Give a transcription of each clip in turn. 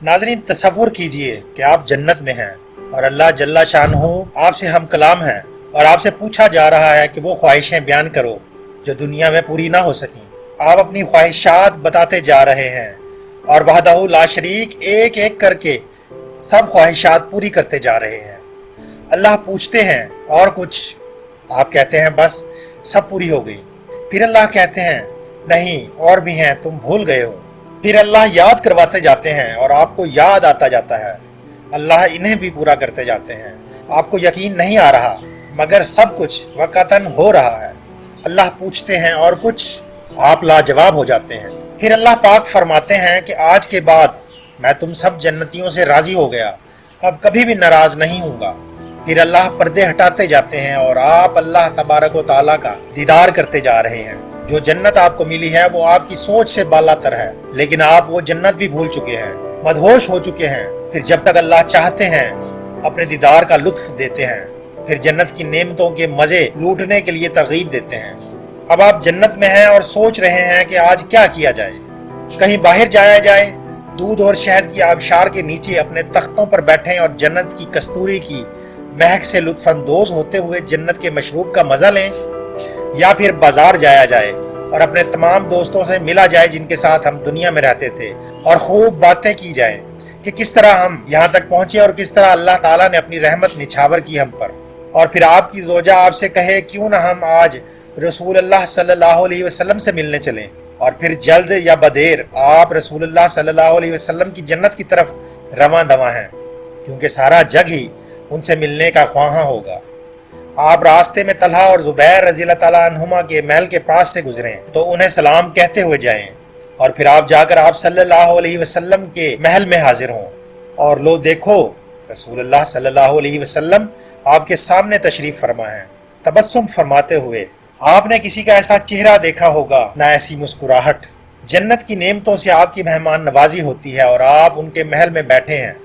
नाज़रीन, तसव्वुर कीजिए कि आप जन्नत में हैं और अल्लाह जल्ला शानहू आपसे हम कलाम है और आपसे पूछा जा रहा है कि वो ख्वाहिशें बयान करो जो दुनिया में पूरी ना हो सकें। आप अपनी ख्वाहिशात बताते जा रहे हैं और वहदहू ला शरीक एक एक करके सब ख्वाहिशात पूरी करते जा रहे हैं। अल्लाह पूछते हैं और कुछ? आप कहते हैं बस सब पूरी हो गई। फिर अल्लाह कहते हैं नहीं और भी हैं, तुम भूल गए हो। फिर अल्लाह याद करवाते जाते हैं और आपको याद आता जाता है। अल्लाह इन्हें भी पूरा करते जाते हैं। आपको यकीन नहीं आ रहा मगर सब कुछ वक़्तन हो रहा है। अल्लाह पूछते हैं और कुछ? आप लाजवाब हो जाते हैं। फिर अल्लाह पाक फरमाते हैं कि आज के बाद मैं तुम सब जन्नतियों से राज़ी हो गया, अब कभी भी नाराज़ नहीं हूँगा। फिर अल्लाह पर्दे हटाते जाते हैं और आप अल्लाह तबारक व तआला का दीदार करते जा रहे हैं। जो जन्नत आपको मिली है वो आपकी सोच से बालातर है, लेकिन आप वो जन्नत भी भूल चुके हैं, मदहोश हो चुके हैं। फिर जब तक अल्लाह चाहते हैं अपने दीदार का लुत्फ देते हैं, फिर जन्नत की नेमतों के मज़े लूटने के लिए तरगीब देते हैं। अब आप जन्नत में हैं और सोच रहे हैं कि आज क्या किया जाए, कहीं बाहर जाया जाए, दूध और शहद की आबशार के नीचे अपने तख्तों पर बैठें और जन्नत की कस्तूरी की महक से लुत्फानंदोज होते हुए जन्नत के मशरूब का मज़ा लें, या फिर बाजार जाया जाए और अपने तमाम दोस्तों से मिला जाए जिनके साथ हम दुनिया में रहते थे और खूब बातें की जाए कि किस तरह हम यहाँ तक पहुँचे और किस तरह अल्लाह ताला ने अपनी रहमत निछावर की हम पर। और फिर आपकी ज़ौजा आपसे कहे क्यों ना हम आज रसूल अल्लाह सल्लल्लाहु अलैहि वसल्लम से मिलने चलें, और फिर जल्द या बदेर आप रसूल अल्लाह सल्लल्लाहु अलैहि वसल्लम की जन्नत की तरफ रवां दवां हैं, क्योंकि सारा जग ही उनसे मिलने का ख्वाहां होगा। आप रास्ते में तलहा और ज़ुबैर रज़ी अल्लाह ताला अन्हुमा के महल के पास से गुजरें तो उन्हें सलाम कहते हुए जाएं, और फिर आप जाकर आप सल्लल्लाहु अलैहि वसल्लम के महल में हाजिर हों और लो देखो रसूल अल्लाह सल्लल्लाहु अलैहि वसल्लम आपके सामने तशरीफ फरमा है। तबस्सुम फरमाते हुए आपने किसी का ऐसा चेहरा देखा होगा, ना ऐसी मुस्कुराहट। जन्नत की नेमतों से आपकी मेहमान नवाजी होती है और आप उनके महल में बैठे हैं।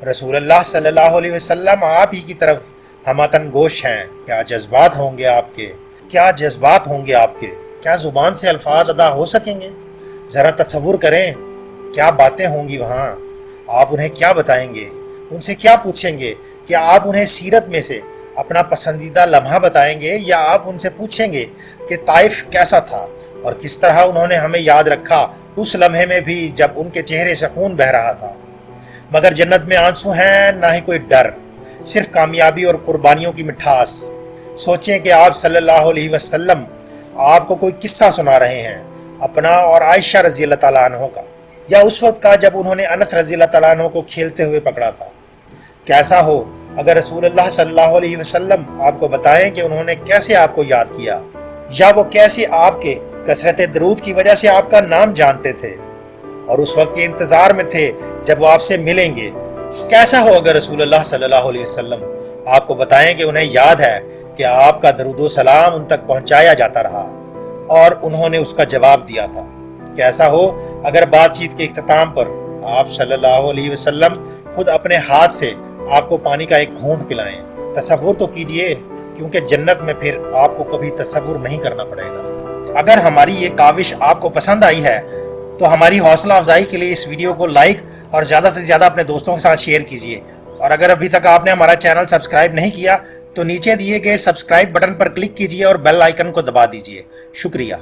रसूल अल्लाह सल्लल्लाहु अलैहि वसल्लम आप ही की तरफ हमतन गोश हैं। क्या जज्बात होंगे आपके, क्या जज्बात होंगे आपके, क्या ज़ुबान से अल्फाज अदा हो सकेंगे? ज़रा तसव्वुर करें क्या बातें होंगी वहाँ। आप उन्हें क्या बताएंगे, उनसे क्या पूछेंगे? क्या आप उन्हें सीरत में से अपना पसंदीदा लम्हा बताएंगे, या आप उनसे पूछेंगे कि ताइफ कैसा था और किस तरह उन्होंने हमें याद रखा उस लम्हे में भी जब उनके चेहरे से खून बह रहा था। मगर जन्नत में आंसू हैं, ना ही कोई डर, सिर्फ कामयाबी और कुर्बानियों की मिठास। सोचें कि आप सल्लल्लाहु अलैहि वसल्लम आपको कोई किस्सा सुना रहे हैं, अपना और आयशा रज़ी अल्लाह ताला अन्हा का, या उस वक्त का जब उन्होंने अनस रज़ी अल्लाह ताला अन्हु को खेलते हुए पकड़ा था। कैसा हो अगर रसूल अल्लाह सल्लल्लाहु अलैहि वसल्लम आपको बताएं कि उन्होंने कैसे आपको याद किया, या वो कैसे आपके कसरत दरूद की वजह से आपका नाम जानते थे और उस वक्त के इंतजार में थे जब वो आपसे मिलेंगे। कैसा हो अगर रसूल अल्लाह सल्लल्लाहु अलैहि वसल्लम आपको बताएं कि उन्हें याद है कि आपका दरूदो सलाम उन तक पहुंचाया जाता रहा और उन्होंने उसका जवाब दिया था। कैसा हो अगर बातचीत के इख्तिताम पर आप सल्लल्लाहु अलैहि वसल्लम खुद अपने हाथ से आपको पानी का एक घूंट पिलाएं। तसव्वुर तो कीजिए, क्योंकि जन्नत में फिर आपको कभी तसव्वुर नहीं करना पड़ेगा। अगर हमारी ये काविश आपको पसंद आई है तो हमारी हौसला अफजाई के लिए इस वीडियो को लाइक और ज़्यादा से ज़्यादा अपने दोस्तों के साथ शेयर कीजिए। और अगर अभी तक आपने हमारा चैनल सब्सक्राइब नहीं किया तो नीचे दिए गए सब्सक्राइब बटन पर क्लिक कीजिए और बेल आइकन को दबा दीजिए। शुक्रिया।